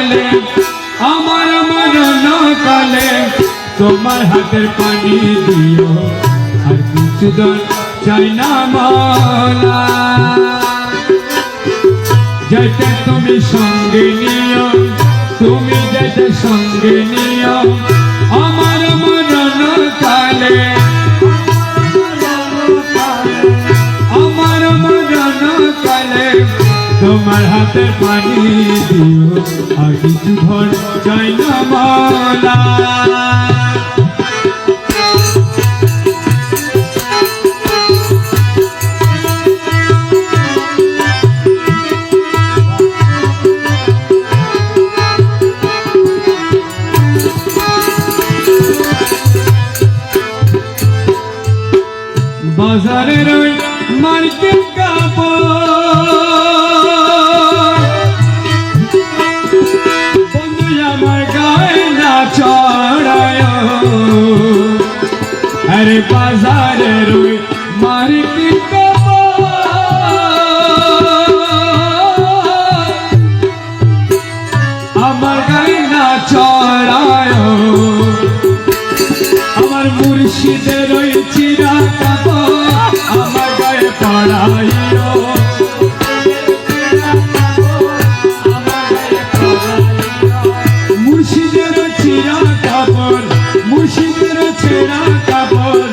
কালে আমার মরণ কালে তোমার হাতের পানি দিও আর কিছু দর চাই না মাওলা যেতে তুমি সঙ্গে নিও তুমি যেতে সঙ্গে নিও আমার মরণ কালে আমার মরণ কালে তোমার হাতে পানি দিও আর কিছু ধর চাই না মাওলা বাজারের ওই মার্কেট বন্ধু আমার গায়ে না চড়ায় আরে বাজারের ওই মার্কেট আমার গায়ে না চড়ায় আমার মুর্শিদের ওই চিরা কাপড় আমার গায়ে পড়াইও মুর্শিদের চিরা কাপড় মুর্শিদের ছেঁড়া কাপড়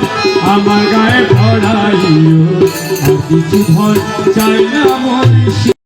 আমার গায়ে পড়াইও আর কিছু ধর চাই না